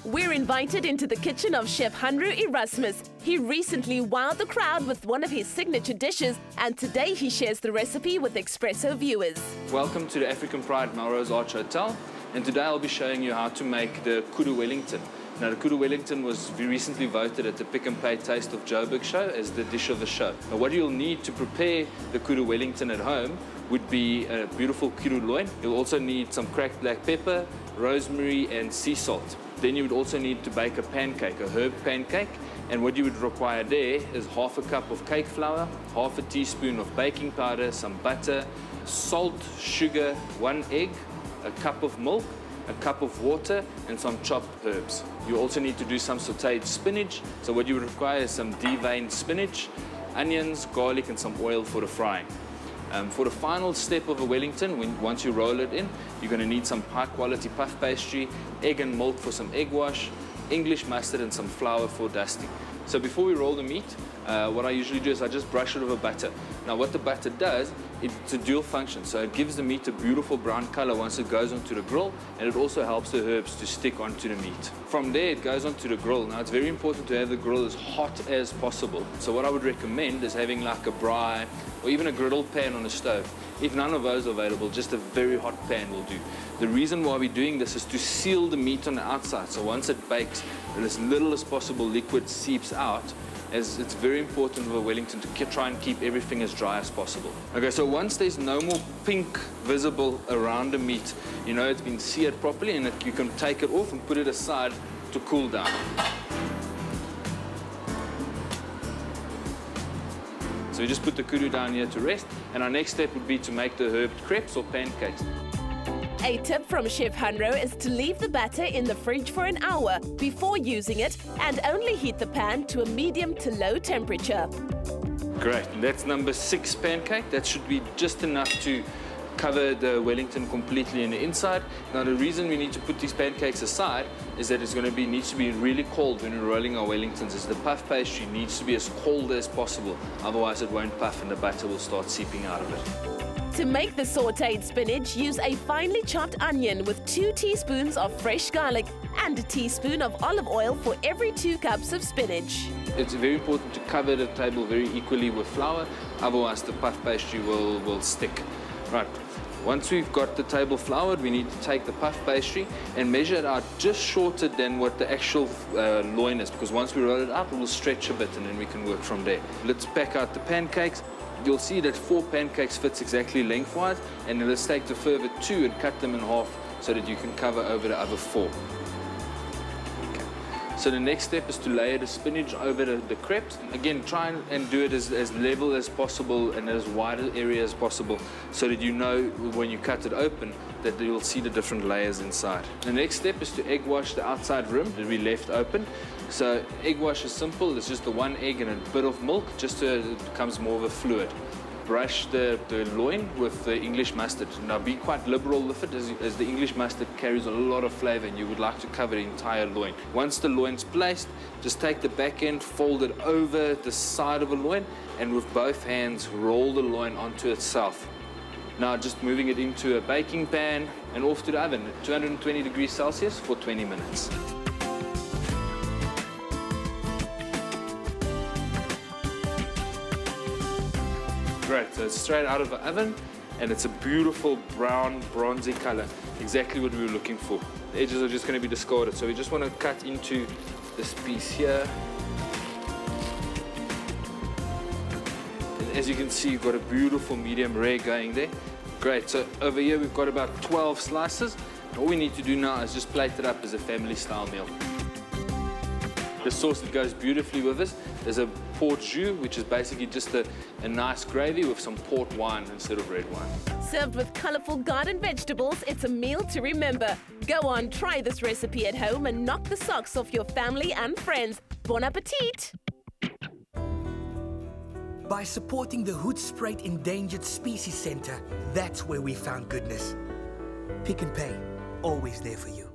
We're invited into the kitchen of Chef Hanru Erasmus. He recently wowed the crowd with one of his signature dishes, and today he shares the recipe with Expresso viewers. Welcome to the African Pride Melrose Arch Hotel, and today I'll be showing you how to make the Kudu Wellington. Now, the Kudu Wellington was recently voted at the Pick and Pay Taste of Joburg show as the dish of the show. Now, what you'll need to prepare the Kudu Wellington at home would be a beautiful Kudu loin. You'll also need some cracked black pepper, rosemary and sea salt. Then you would also need to bake a pancake, a herb pancake. And what you would require there is half a cup of cake flour, half a teaspoon of baking powder, some butter, salt, sugar, 1 egg, a cup of milk, a cup of water, and some chopped herbs. You also need to do some sautéed spinach. So what you would require is some deveined spinach, onions, garlic, and some oil for the frying. For the final step of a Wellington, once you roll it in, you're going to need some high-quality puff pastry, egg and milk for some egg wash, English mustard, and some flour for dusting. So before we roll the meat, what I usually do is I just brush it with butter. Now what the butter does, it's a dual function. So it gives the meat a beautiful brown color once it goes onto the grill, and it also helps the herbs to stick onto the meat. From there it goes onto the grill. Now it's very important to have the grill as hot as possible. So what I would recommend is having like a braai or even a griddle pan on the stove. If none of those are available, just a very hot pan will do. The reason why we're doing this is to seal the meat on the outside. So once it bakes, as little as possible liquid seeps out, as it's very important with a Wellington to try and keep everything as dry as possible. Okay, so once there's no more pink visible around the meat, you know it's been seared properly, and you can take it off and put it aside to cool down. So we just put the kudu down here to rest, and our next step would be to make the herbed crepes or pancakes. A tip from Chef Hanro is to leave the batter in the fridge for an hour before using it, and only heat the pan to a medium to low temperature. Great, and that's number 6 pancake. That should be just enough to cover the Wellington completely in the inside. Now the reason we need to put these pancakes aside is that it's going to needs to be really cold when we're rolling our Wellingtons. Is the puff pastry needs to be as cold as possible, otherwise it won't puff and the batter will start seeping out of it. To make the sautéed spinach, use a finely chopped onion with 2 teaspoons of fresh garlic and a teaspoon of olive oil for every 2 cups of spinach. It's very important to cover the table very equally with flour, otherwise the puff pastry will stick. Right, once we've got the table floured, we need to take the puff pastry and measure it out just shorter than what the actual loin is, because once we roll it up, it will stretch a bit and then we can work from there. Let's pack out the pancakes. You'll see that 4 pancakes fits exactly lengthwise, and let's take the further 2 and cut them in half so that you can cover over the other 4. Okay. So the next step is to layer the spinach over the crepes. Again, try and do it as level as possible and as wide an area as possible, so that you know when you cut it open that you'll see the different layers inside. The next step is to egg wash the outside rim that we left open. So egg wash is simple. It's just the 1 egg and a bit of milk, just so it becomes more of a fluid. Brush the loin with the English mustard. Now be quite liberal with it, as the English mustard carries a lot of flavor and you would like to cover the entire loin. Once the loin's placed, just take the back end, fold it over the side of a loin, and with both hands roll the loin onto itself. Now just moving it into a baking pan and off to the oven at 220 degrees Celsius for 20 minutes. Great, so it's straight out of the oven, and it's a beautiful brown, bronzy color, exactly what we were looking for. The edges are just going to be discarded, so we just want to cut into this piece here. And as you can see, you've got a beautiful medium rare going there. Great, so over here we've got about 12 slices. All we need to do now is just plate it up as a family-style meal. The sauce that goes beautifully with this is a port jus, which is basically just a nice gravy with some port wine instead of red wine. Served with colorful garden vegetables, it's a meal to remember. Go on, try this recipe at home and knock the socks off your family and friends. Bon appetit! By supporting the Hoedspruit Endangered Species Centre, that's where we found goodness. Pick and Pay, always there for you.